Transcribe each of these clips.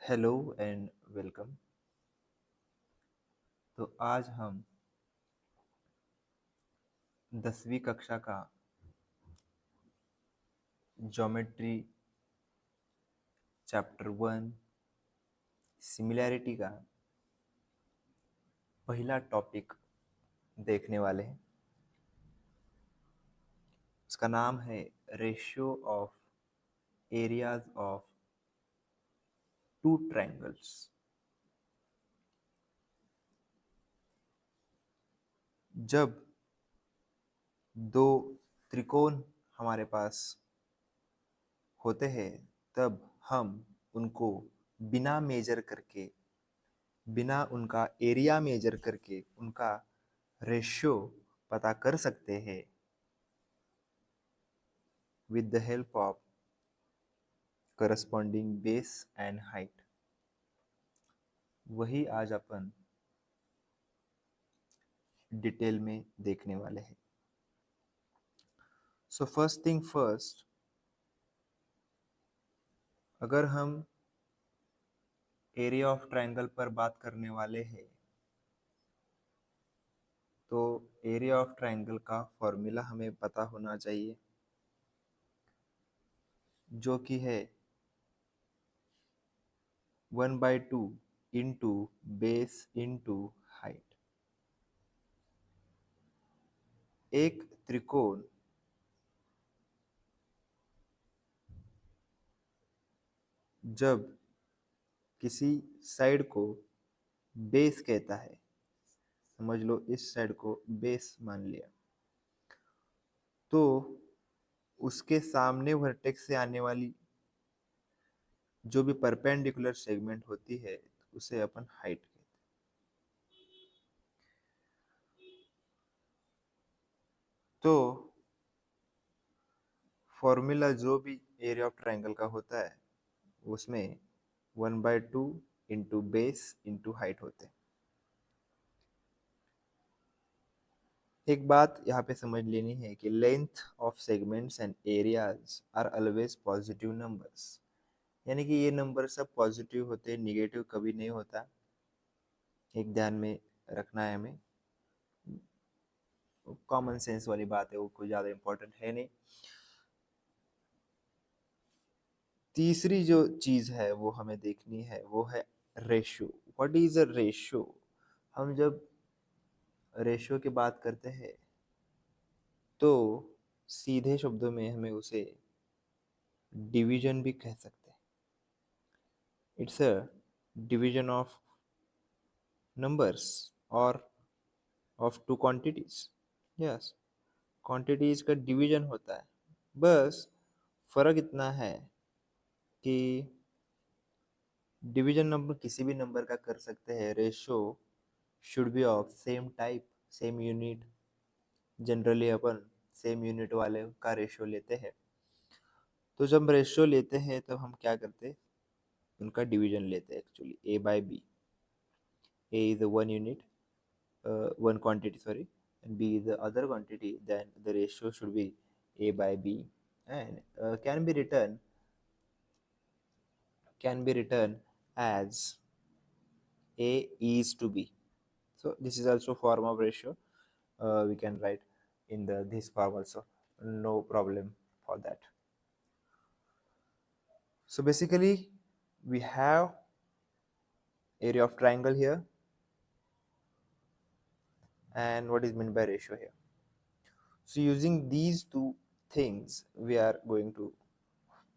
Hello and welcome. तो आज हम 10वीं कक्षा का ज्योमेट्री चैप्टर 1 सिमिलैरिटी का पहला टॉपिक देखने वाले हैं। उसका नाम है ratio of areas of two triangles. जब दो त्रिकोण हमारे पास होते हैं तब हम उनको बिना मेजर करके, बिना उनका एरिया मेजर करके उनका रेशियो पता कर सकते हैं with the help of corresponding base and height। वही आज अपन डिटेल में देखने वाले हैं। सो फर्स्ट थिंग फर्स्ट, अगर हम एरिया ऑफ ट्रायंगल पर बात करने वाले हैं तो एरिया ऑफ ट्रायंगल का फॉर्मूला हमें पता होना चाहिए, जो कि है 1/2 इंटू बेस इंटू हाइट। एक त्रिकोण जब किसी साइड को बेस कहता है, समझ लो इस साइड को बेस मान लिया, तो उसके सामने वर्टेक्स से आने वाली जो भी परपेंडिकुलर सेगमेंट होती है उसे अपन हाइट कहते हैं। तो फॉर्मूला जो भी एरिया ऑफ ट्रायंगल का होता है उसमें 1/2 इंटू बेस इंटू हाइट होते हैं। एक बात यहाँ पे समझ लेनी है कि length of segments and areas are always positive numbers, यानी कि ये नंबर सब पॉजिटिव होते हैं, निगेटिव कभी नहीं होता। एक ध्यान में रखना है हमें, कॉमन सेंस वाली बात है, वो कोई ज़्यादा इम्पोर्टेंट है नहीं। तीसरी जो चीज़ है वो हमें देखनी है वो है ratio. What is a ratio? हम जब रेशियो की बात करते हैं तो सीधे शब्दों में हमें उसे डिवीजन भी कह सकते हैं। It's a division of numbers or of two quantities. Yes, quantities का डिवीजन होता है। बस फर्क इतना है कि डिवीजन नंबर किसी भी नंबर का कर सकते हैं, ratio should be of same type, same unit. Generally upon same unit वाले का रेशियो लेते हैं। तो जब रेशियो लेते हैं तब हम क्या करते हैं, उनका डिवीजन लेते हैं। Actually A by B, A is one unit, one quantity, sorry, and b is the other quantity, then the ratio should be a by b, and can be written as a is to b. So this is also form of ratio. We can write in the this form also, no problem for that. So basically we have area of triangle here, and what is meant by ratio here. So using these two things we are going to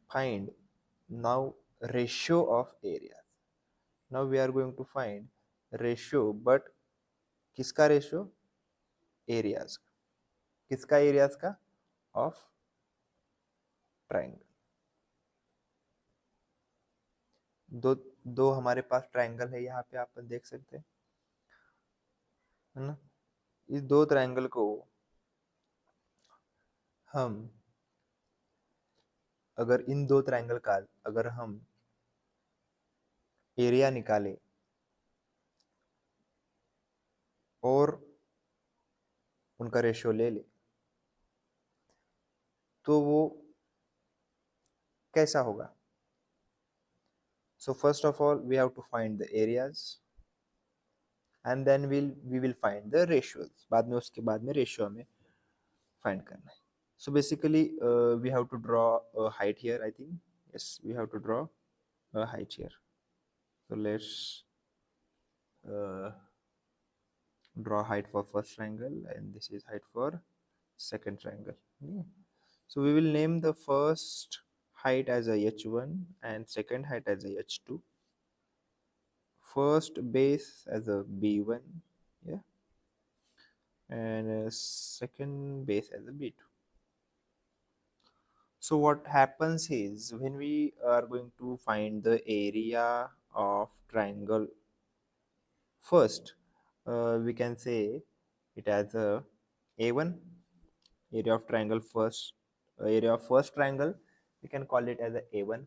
find now ratio of areas. Now we are going to find ratio, but किसका ratio? Areas का। किसका areas का? Of triangle। दो दो हमारे पास triangle है, यहाँ पे आप देख सकते हैं, है ना। इस दो ट्रायंगल को हम, अगर इन दो ट्रायंगल का अगर हम एरिया निकाले और उनका रेशियो ले ले तो वो कैसा होगा? So first of all, we have to find the areas, and then we will find the ratios. बाद में उसके बाद में ratio हमें find करना है. So basically, we have to draw a height here. I think yes, we have to draw a height here. So let's uh, draw height for first triangle, and this is height for second triangle. Yeah. So we will name the first height as a h1 and second height as a h2. First base as a b1, yeah, and second base as a b2. So what happens is when we are going to find the area of triangle first, we can say it as a a1, area of triangle first, area of first triangle, we can call it as a a1.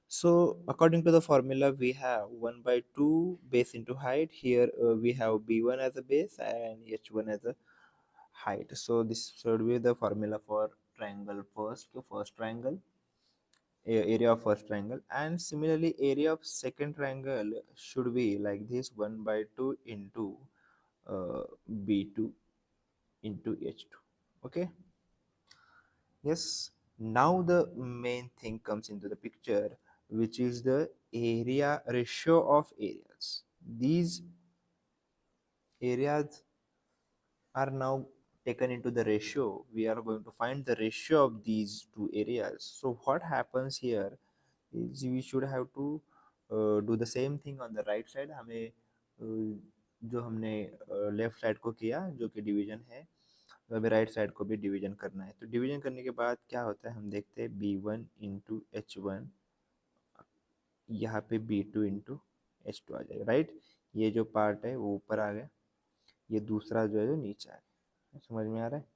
So according to the formula, we have 1 by 2 base into height. Here we have b1 as a base and h1 as a height. So this should be the formula for triangle first triangle, area of first triangle. And similarly, area of second triangle should be like this: 1 by 2 into b2 into h2. Okay. Yes, now the main thing comes into the picture, which is the area ratio of areas. These areas are now taken into the ratio. We are going to find the ratio of these two areas. So what happens here is we should have to do the same thing on the right side. हमें जो हमने left side को किया जो कि division है, तो अभी राइट साइड को भी डिवीजन करना है. तो डिवीजन करने के बाद क्या होता है हम देखते हैं b1 इंटू एच वन, यहाँ पे b2 इंटू एच टू आ जाएगा. राइट, ये जो पार्ट है वो ऊपर आ गया, ये दूसरा जो है जो नीचे आ गया. समझ में आ रहा है?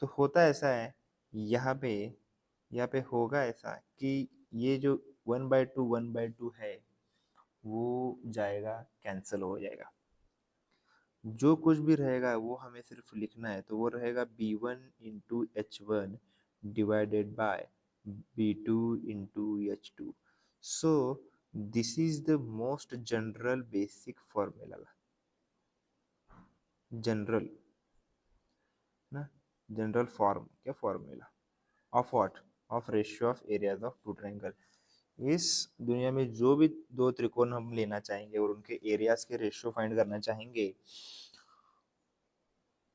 तो होता ऐसा है यहाँ पे होगा ऐसा कि ये जो 1/2 है वो जाएगा, कैंसिल हो जाएगा. जो कुछ भी रहेगा वो हमें सिर्फ लिखना है. तो वो रहेगा b1 into H one divided by b2 into H two. So this is the most general basic formula. General ना, जनरल फॉर्म क्या formula of what, of ratio of areas of two triangle. इस दुनिया में जो भी दो त्रिकोण हम लेना चाहेंगे और उनके एरियाज के रेशियो फाइंड करना चाहेंगे,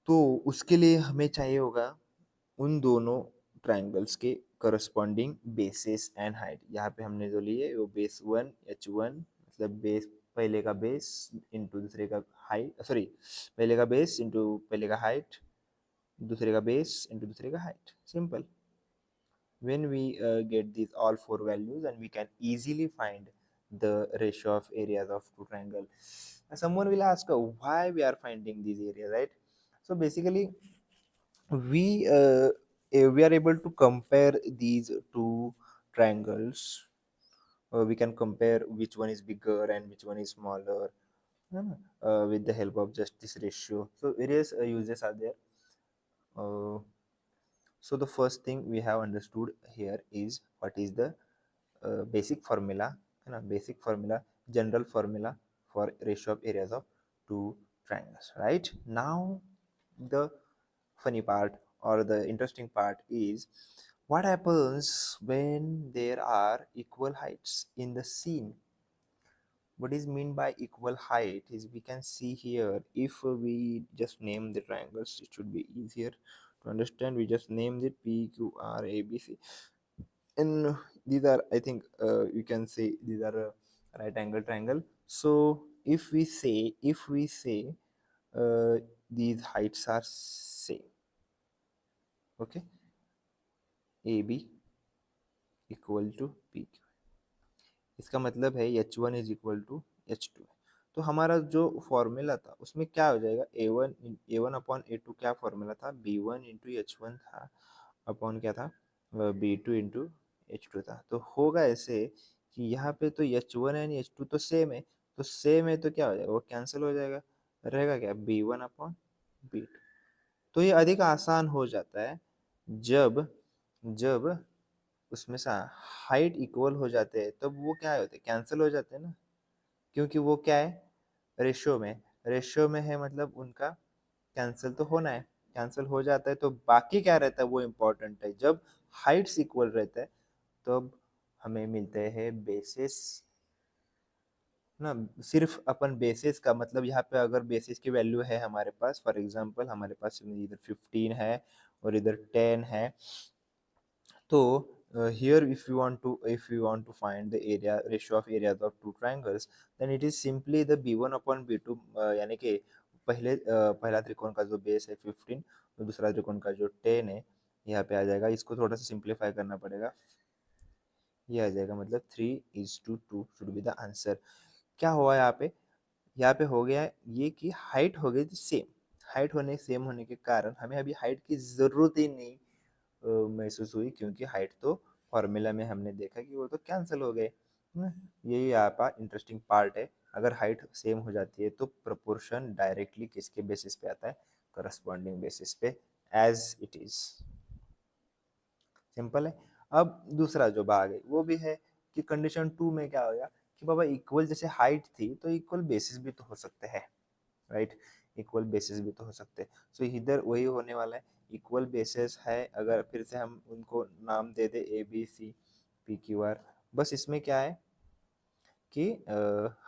तो उसके लिए हमें चाहिए होगा उन दोनों ट्रायंगल्स के करस्पॉन्डिंग बेसिस एंड हाइट. यहाँ पे हमने जो लिए वो बेस 1 h1, मतलब बेस पहले का बेस इंटू दूसरे का हाइट, सॉरी पहले का बेस इंटू पहले का हाइट, दूसरे का बेस इंटू दूसरे का height. Simple. When we get these all four values, and we can easily find the ratio of areas of two triangle. And someone will ask why we are finding these areas, right? So basically we are able to compare these two triangles. We can compare which one is bigger and which one is smaller, with the help of just this ratio. So various uses are there. uh, So the first thing we have understood here is what is the basic formula, basic formula, general formula for ratio of areas of two triangles. Right now, the funny part or the interesting part is what happens when there are equal heights in the scene. What is mean by equal height is we can see here, if we just name the triangles it should be easier to understand. We just name it p q r a b c, and these are, I think, you can say these are a right angle triangle. So if we say these heights are same, okay, ab equal to pq, इसका मतलब है H one is equal to H two. तो हमारा जो formula था उसमें क्या हो जाएगा, A one upon A two क्या फॉर्मूला था, B one into H one था अपॉन क्या था, B two into H two था. तो होगा ऐसे कि यहाँ पे तो H one and H two तो सेम है, तो सेम है तो क्या हो जाएगा, वो कैंसिल हो जाएगा, रहेगा क्या, B one upon B two. तो ये अधिक आसान हो जाता है जब जब उसमें से हाइट इक्वल हो जाते हैं तब वो क्या होते हैं, कैंसिल हो जाते हैं ना, क्योंकि वो क्या है, रेशियो में, रेशियो में है मतलब उनका कैंसिल तो होना है, कैंसिल हो जाता है तो बाकी क्या रहता है वो इम्पोर्टेंट है। जब हाइट्स इक्वल रहता है तब हमें मिलते हैं बेसिस ना। सिर्फ अपन बेसिस का मतलब यहाँ पे अगर बेसिस की वैल्यू है हमारे पास, फॉर एग्जांपल हमारे पास इधर 15 है और इधर 10 है, तो here if you want to find the area ratio of areas of two triangles, then it is simply the b1 upon b2, यानी कि पहला त्रिकोण का जो बेस है 15 और दूसरा त्रिकोण का जो 10 है यहाँ पे आ जाएगा। इसको थोड़ा सा सिंप्लीफाई करना पड़ेगा, ये आ जाएगा मतलब 3:2 शुड बी द आंसर। क्या हुआ यहाँ पे, यहाँ पे हो गया ये कि हाइट हो गई थी सेम, हाइट होने सेम होने के कारण हमें अभी हाइट की जरूरत ही नहीं महसूस हुई, क्योंकि हाइट तो फॉर्मूला में हमने देखा कि वो तो कैंसिल हो गए ना। यही यहाँ पर इंटरेस्टिंग पार्ट है, अगर हाइट सेम हो जाती है तो प्रोपोर्शन डायरेक्टली किसके बेसिस पे आता है, करस्पॉन्डिंग बेसिस पे, एज इट इज। सिंपल है। अब दूसरा जो भाग है वो भी है कि कंडीशन 2 में क्या होगा कि बाबा इक्वल जैसे हाइट थी तो इक्वल बेसिस भी तो हो सकते हैं, राइट, इक्वल बेसिस भी तो हो सकते हैं। सो इधर वही होने वाला है, इक्वल बेसिस है। अगर फिर से हम उनको नाम दे दे A B C P Q R, बस इसमें क्या है कि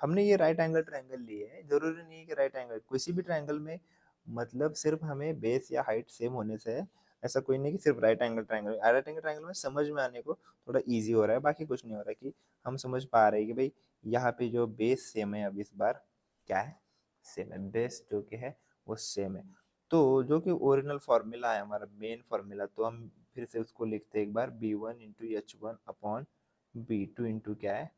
हमने ये राइट एंगल ट्रायंगल लिए है, जरूरी नहीं है कि राइट एंगल, किसी भी ट्रायंगल में मतलब सिर्फ हमें बेस या हाइट सेम होने से है, ऐसा कोई नहीं कि सिर्फ right angle triangle. Right angle triangle में समझ में आने को थोड़ा इजी हो रहा है, बाकी कुछ नहीं हो रहा है, कि हम समझ पा रहे हैं कि भाई यहाँ पे जो बेस सेम है, अब इस बार क्या है, सेम है, बेस जो कि है वो सेम है। तो जो कि ओरिजिनल फॉर्मूला है हमारा मेन फॉर्मूला, तो हम फिर से उसको लिखते हैं एक बार, B one into H one upon B two into क्या है,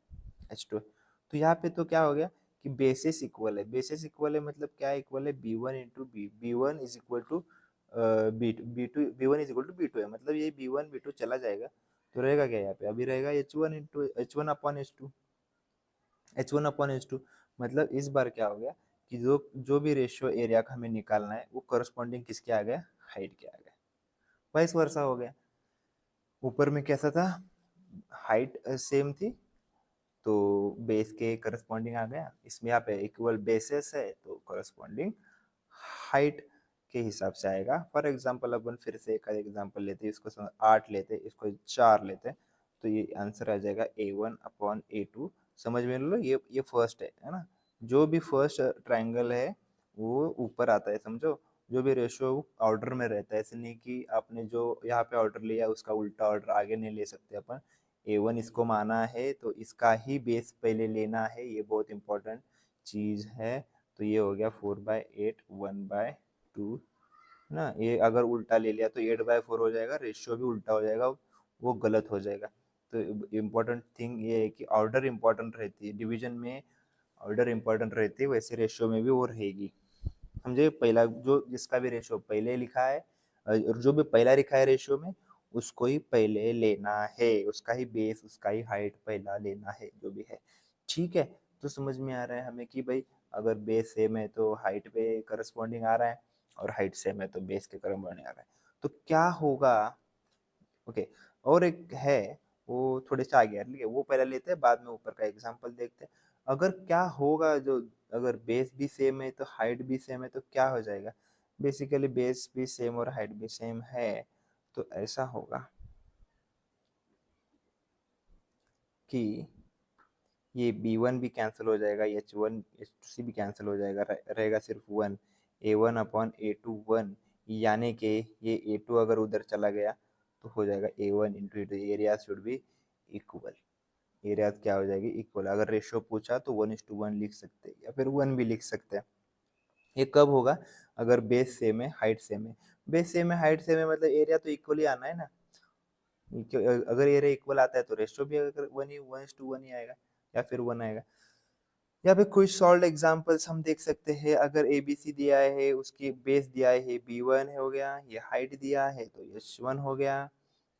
एच टू। तो यहाँ पे तो क्या हो गया कि बेसिस इक्वल है, बेसिस इक्वल है मतलब क्या इक्वल है, B one into B one is equal to B one is equal to B two है, मतलब ये बी वन बी टू चला जाएगा तो रहेगा क्या यहाँ पे, अभी रहेगा H one into H one upon H two, H one upon H two. मतलब इस बार क्या हो गया कि जो जो भी रेशियो एरिया का हमें निकालना है वो करस्पॉन्डिंग किसके आ गया, हाइट के आ गया, वाइस वर्सा हो गया। ऊपर में कैसा था, हाइट सेम थी तो बेस के करस्पॉन्डिंग आ गया, इसमें यहाँ पे इक्वल बेसेस है तो करस्पॉन्डिंग हाइट के हिसाब से आएगा। फॉर एग्जांपल अपन फिर से एक एग्जांपल लेते हैं, इसको 8 लेते हैं, इसको 4 लेते हैं, तो ये आंसर आ जाएगा a1 अपॉन a2। समझ में लो, ये फर्स्ट है ना, जो भी फर्स्ट ट्राइंगल है वो ऊपर आता है, समझो, जो भी रेशियो ऑर्डर में रहता है, ऐसे नहीं कि आपने जो यहाँ पे ऑर्डर लिया उसका उल्टा ऑर्डर आगे नहीं ले सकते अपन। A1 इसको माना है तो इसका ही बेस पहले लेना है, ये बहुत इंपॉर्टेंट चीज है। तो ये हो गया 4/8 1/2 ना, ये अगर उल्टा ले लिया तो 8/4 हो जाएगा, रेशियो भी उल्टा हो जाएगा, वो गलत हो जाएगा। तो इम्पोर्टेंट थिंग ये है कि ऑर्डर इम्पोर्टेंट रहती है, डिवीजन में ऑर्डर इम्पोर्टेंट रहती है, वैसे रेशियो में भी वो रहेगी। समझे, पहला जो जिसका भी रेशियो पहले लिखा है और जो भी पहला लिखा है रेशियो में उसको ही पहले लेना है, उसका ही बेस उसका ही हाइट पहला लेना है जो भी है, ठीक है। तो समझ में आ रहा है हमें कि भाई अगर बेस सेम है तो हाइट पे करस्पॉन्डिंग आ रहा है और हाइट सेम है तो बेस के करस्पॉन्डिंग आ रहा है, तो क्या होगा। ओके, और एक है वो थोड़े से आगे है, ठीक है, वो पहले लेते हैं बाद में ऊपर का एग्जांपल देखते हैं। अगर क्या होगा जो, अगर बेस भी सेम है तो हाइट भी सेम है तो क्या हो जाएगा, बेसिकली बेस भी सेम और हाइट भी सेम है तो ऐसा होगा कि ये b1 भी कैंसिल हो जाएगा, h1 h2 भी कैंसिल हो जाएगा, रहेगा सिर्फ one, a1 upon a2 one, यानी कि ये a2 अगर उधर चला गया तो हो जाएगा a1 into area should be equal, area क्या हो जाएगी इक्वल। अगर रेशियो पूछा तो 1:1 लिख सकते हैं या फिर 1 भी लिख सकते हैं। ये कब होगा, अगर बेस सेम है हाइट सेम है, बेस सेम है हाइट सेम है मतलब एरिया तो इक्वल ही आना है ना, अगर एरिया इक्वल आता है तो रेशियो भी अगर 1:1 ही आएगा या फिर 1 आएगा। या फिर कुछ सॉल्व एग्जांपल्स हम देख सकते हैं, अगर ए बी सी दिया है उसकी बेस दिया है b1 हो गया, ये हाइट दिया है तो h1 हो गया,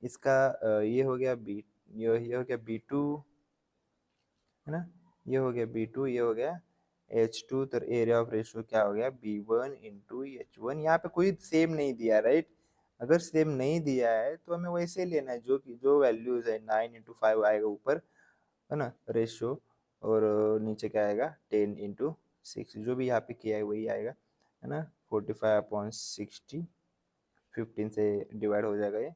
इसका ये हो गया बी, ये हो गया b2 है ना, ये हो गया b2, ये हो गया h2, तो एरिया ऑफ रेशियो क्या हो गया b1 इंटू h1। यहाँ पे कोई सेम नहीं दिया, राइट, अगर सेम नहीं दिया है तो हमें वैसे ही लेना है, जो कि जो वैल्यूज है 9 into 5 आएगा ऊपर, है ना रेशियो, और नीचे क्या आएगा 10 into 6, जो भी यहाँ पे किया है वही आएगा, है ना। 45/60, 15 से डिवाइड हो जाएगा ये,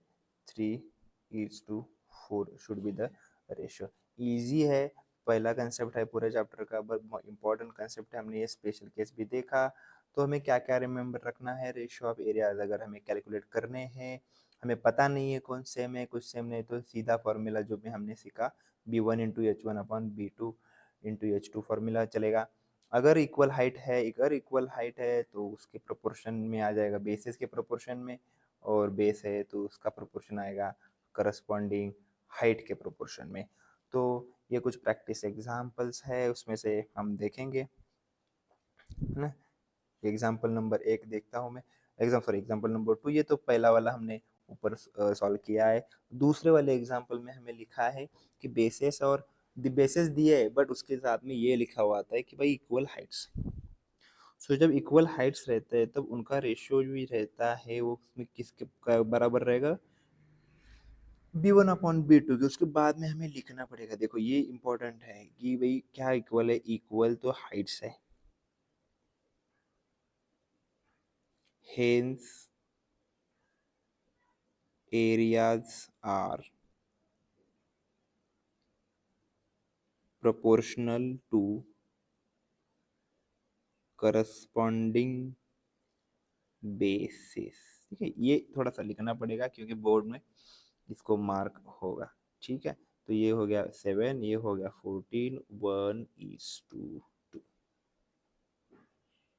3:4 should be the ratio. Easy है, पहला कंसेप्ट है पूरे चैप्टर का, बट इम्पोर्टेंट कंसेप्ट है, हमने ये स्पेशल केस भी देखा। तो हमें क्या क्या रिमेम्बर रखना है, रेशियो ऑफ एरियाज अगर हमें कैलकुलेट करने हैं, हमें पता नहीं है कौन सेम है कुछ सेम नहीं, तो सीधा फॉर्मूला जो भी हमने सीखा b1 into h1/b2 into h2 formula चलेगा। अगर इक्वल हाइट है तो उसके प्रोपोर्शन में आ जाएगा, बेसिस के प्रोपोर्शन में, और बेस है तो उसका प्रोपोर्शन आएगा करस्पॉन्डिंग हाइट के प्रोपोर्शन में। तो ये कुछ प्रैक्टिस एग्जांपल्स है, उसमें से हम देखेंगे, है ना। एग्जाम्पल नंबर 1 देखता हूँ मैं, एग्जाम्पल नंबर 2, ये तो पहला वाला हमने ऊपर सॉल्व किया है। दूसरे वाले एग्जाम्पल में हमें लिखा है कि बेसिस और बेसिस दिए है, बट उसके साथ में ये लिखा हुआ आता है कि भाई इक्वल हाइट्स। सो जब इक्वल हाइट्स रहते हैं तब उनका रेशियो भी रहता है, वो उसमें किसके बराबर रहेगा, b1/b2 के। उसके बाद में हमें लिखना पड़ेगा, देखो ये इंपॉर्टेंट है कि भाई क्या इक्वल है, इक्वल तो हाइट्स है, hence areas are proportional to corresponding bases। ठीक है, ये थोड़ा सा लिखना पड़ेगा क्योंकि बोर्ड में इसको मार्क होगा। ठीक है, तो ये हो गया 7, ये हो गया 14, 1:2।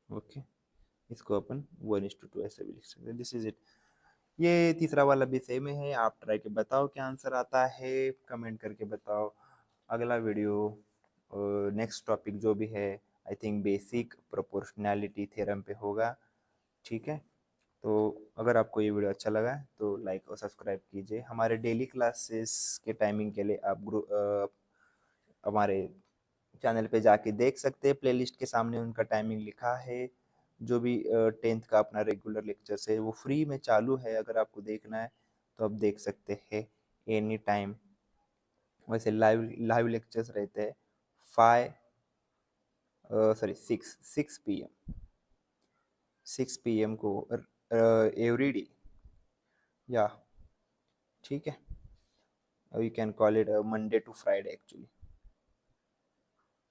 ओके, इसको अपन 1:2 ऐसे भी लिख सकते हैं। This is it. ये तीसरा वाला भी सेम है, आप ट्राई के बताओ क्या आंसर आता है, कमेंट करके बताओ। अगला वीडियो नेक्स्ट टॉपिक जो भी है, I think basic proportionality theorem पे होगा। ठीक है, तो अगर आपको ये वीडियो अच्छा लगा है तो लाइक और सब्सक्राइब कीजिए। हमारे डेली क्लासेस के टाइमिंग के लिए आप हमारे चैनल पे जाके देख सकते हैं, प्लेलिस्ट के सामने उनका टाइमिंग लिखा है। जो भी 10th का अपना रेगुलर लेक्चर्स है वो फ्री में चालू है, अगर आपको देखना है तो आप देख सकते हैं एनी टाइम। वैसे लाइव लाइव लेक्चर्स रहते हैं 6 p.m को एवरी डे, या ठीक है, you can call it Monday to Friday. Actually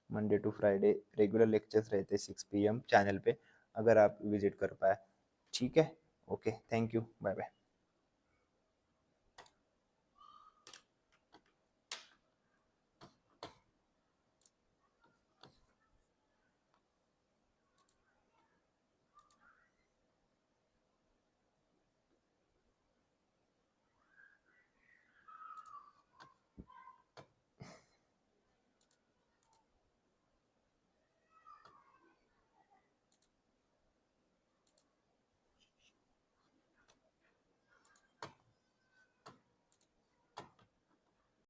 Monday to Friday regular lectures रहते हैं 6 p.m चैनल पे, अगर आप विजिट कर पाए। ठीक है, okay, thank you, bye bye.